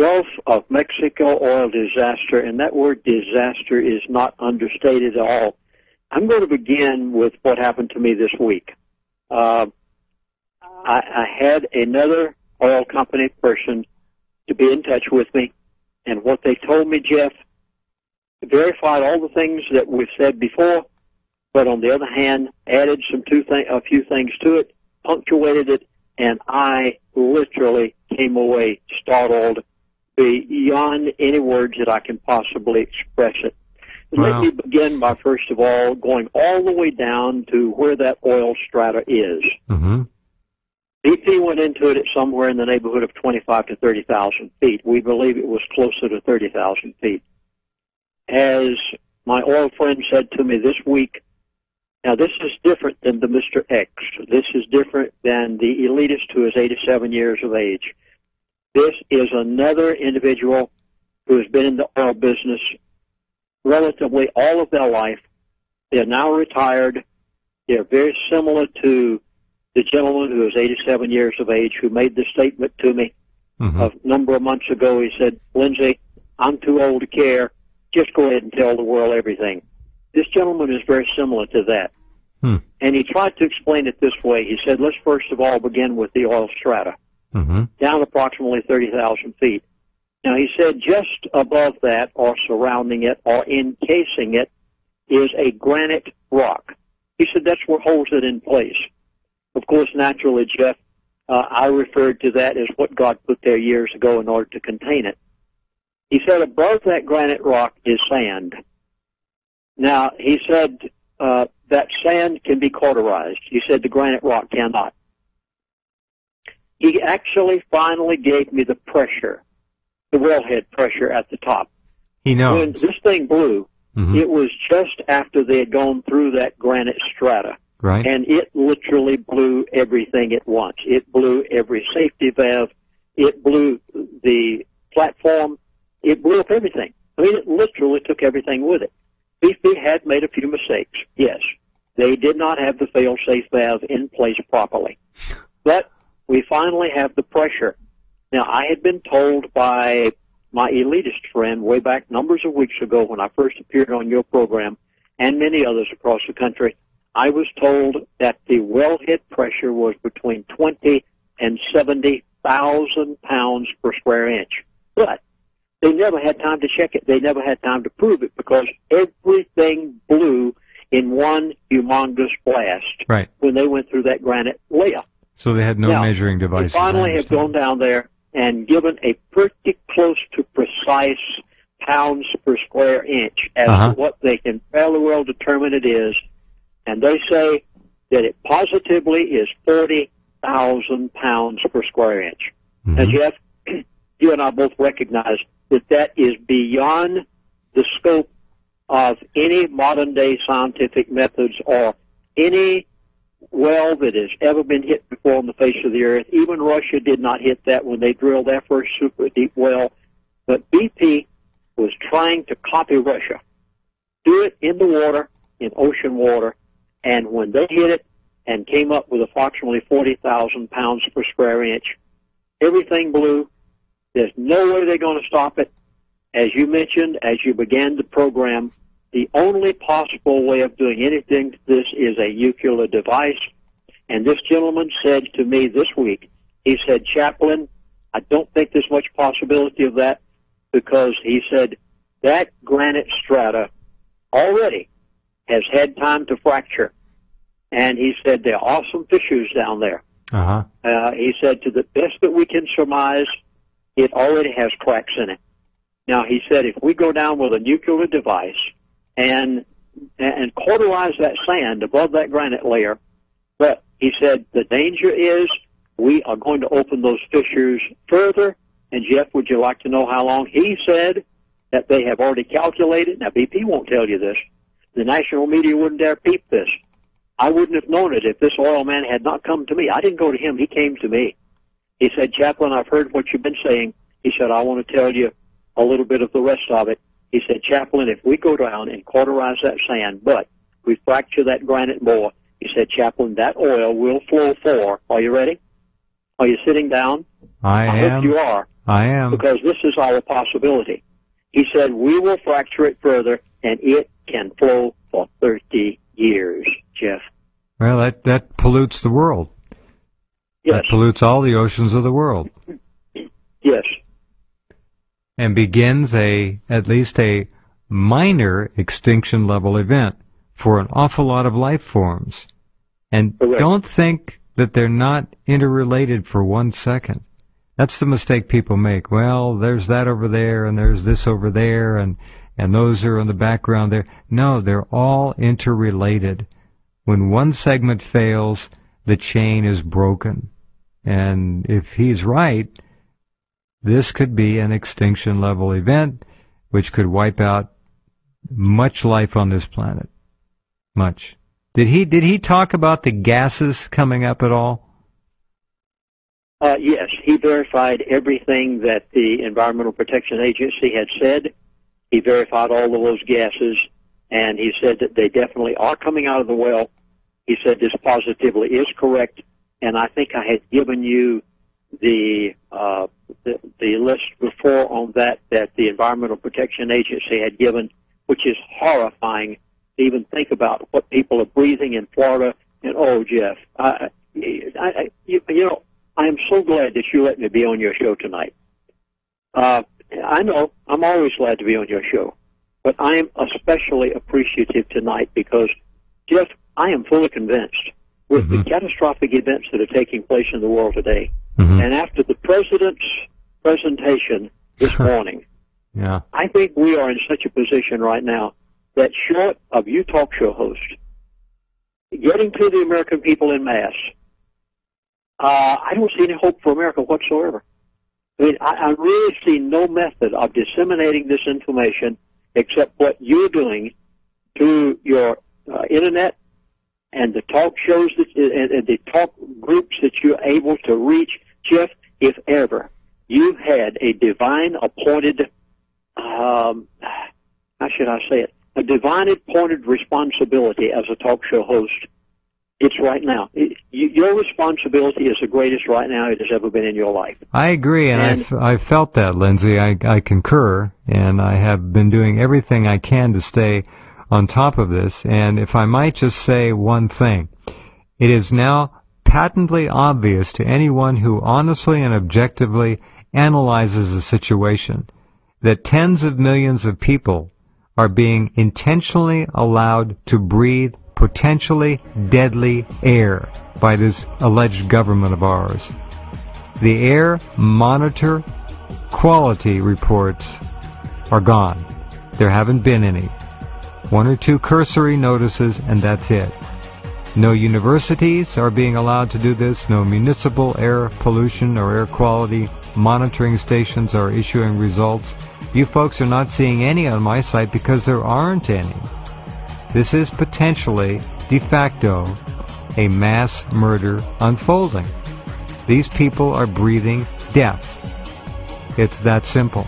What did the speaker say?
Gulf of Mexico oil disaster, and that word disaster is not understated at all. I'm going to begin with what happened to me this week. I had another oil company person to be in touch with me, and what they told me, Jeff, verified all the things that we've said before, but on the other hand, added a few things to it, punctuated it, and I literally came away startled beyond any words that I can possibly express it. Wow. Let me begin by, first of all, going all the way down to where that oil strata is. Mm-hmm. BP went into it at somewhere in the neighborhood of 25 to 30,000 feet. We believe it was closer to 30,000 feet. As my oil friend said to me this week, now this is different than the Mr. X. This is different than the elitist who is 87 years of age. This is another individual who has been in the oil business relatively all of their life. They're now retired. They're very similar to the gentleman who is 87 years of age who made the statement to me a number of months ago. He said, Lindsay, I'm too old to care. Just go ahead and tell the world everything. This gentleman is very similar to that. And he tried to explain it this way. He said, let's first of all begin with the oil strata, down approximately 30,000 feet. Now, he said just above that, or surrounding it, or encasing it, is a granite rock. He said that's what holds it in place. Of course, naturally, Jeff, I referred to that as what God put there years ago in order to contain it. He said above that granite rock is sand. Now, he said that sand can be cauterized. He said the granite rock cannot. He actually finally gave me the pressure, the wellhead pressure at the top. He knows. When this thing blew, it was just after they had gone through that granite strata. Right. And it literally blew everything at once. It blew every safety valve. It blew the platform. It blew up everything. I mean, it literally took everything with it. BP had made a few mistakes, yes. They did not have the fail-safe valve in place properly. But we finally have the pressure. Now, I had been told by my elitist friend way back numbers of weeks ago when I first appeared on your program, and many others across the country, I was told that the wellhead pressure was between 20 and 70,000 pounds per square inch. But they never had time to check it. They never had time to prove it because everything blew in one humongous blast when they went through that granite layer. So they had no measuring devices. They finally have gone down there and given a pretty close to precise pounds per square inch as to what they can fairly well determine it is. And they say that it positively is 40,000 pounds per square inch. Now, Jeff, you and I both recognize that that is beyond the scope of any modern-day scientific methods or any well that has ever been hit before on the face of the earth. Even Russia did not hit that when they drilled their first super deep well. But BP was trying to copy Russia, do it in the water, in ocean water, and when they hit it and came up with approximately 40,000 pounds per square inch, everything blew. There's no way they're going to stop it. As you mentioned, as you began the program, the only possible way of doing anything to this is a nuclear device. And this gentleman said to me this week, he said, Chaplain, I don't think there's much possibility of that because he said that granite strata already has had time to fracture. And he said there are some fissures down there. He said to the best that we can surmise, it already has cracks in it. Now, he said if we go down with a nuclear device and cauterize that sand above that granite layer, but he said the danger is we are going to open those fissures further. And, Jeff, would you like to know how long? He said that they have already calculated. Now, BP won't tell you this. The national media wouldn't dare peep this. I wouldn't have known it if this oil man had not come to me. I didn't go to him. He came to me. He said, Chaplain, I've heard what you've been saying. He said, I want to tell you a little bit of the rest of it. He said, Chaplain, if we go down and cauterize that sand, but we fracture that granite more, he said, Chaplain, that oil will flow for. Are you ready? Are you sitting down? I am. Hope you are. I am. Because this is our possibility. He said, we will fracture it further, and it can flow for 30 years, Jeff. Well, that pollutes the world. Yes. That pollutes all the oceans of the world. Yes. And begins at least a minor extinction level event for an awful lot of life forms. And Correct. Don't think that they're not interrelated for 1 second. That's the mistake people make. Well, there's that over there, and there's this over there, and those are in the background there. No, they're all interrelated. When one segment fails, the chain is broken. And if he's right, this could be an extinction level event which could wipe out much life on this planet. Much. Did he talk about the gases coming up at all? Yes, he verified everything that the Environmental Protection Agency had said. He verified all of those gases, and he said that they definitely are coming out of the well. He said this positively is correct, and I think I had given you the list before on that the Environmental Protection Agency had given, which is horrifying to even think about what people are breathing in Florida. And oh, Jeff, I am so glad that you let me be on your show tonight. I know I'm always glad to be on your show, but I am especially appreciative tonight because, Jeff, I am fully convinced with the catastrophic events that are taking place in the world today, and after the President's presentation this morning, yeah, I think we are in such a position right now that short of you talk show hosts getting to the American people en masse, I don't see any hope for America whatsoever. I mean, I really see no method of disseminating this information except what you're doing through your internet and the talk shows and the talk groups that you're able to reach. Jeff, if ever you had a divine appointed, how should I say it, a divine appointed responsibility as a talk show host, it's right now. Your responsibility is the greatest right now it has ever been in your life. I agree, and I've felt that, Lindsay. I concur, and I have been doing everything I can to stay on top of this. And if I might just say one thing, it is now patently obvious to anyone who honestly and objectively analyzes the situation that tens of millions of people are being intentionally allowed to breathe potentially deadly air by this alleged government of ours. The air monitor quality reports are gone. There haven't been any. 1 or 2 cursory notices, and that's it. No universities are being allowed to do this. No municipal air pollution or air quality monitoring stations are issuing results. You folks are not seeing any on my site because there aren't any. This is potentially, de facto, a mass murder unfolding. These people are breathing death. It's that simple.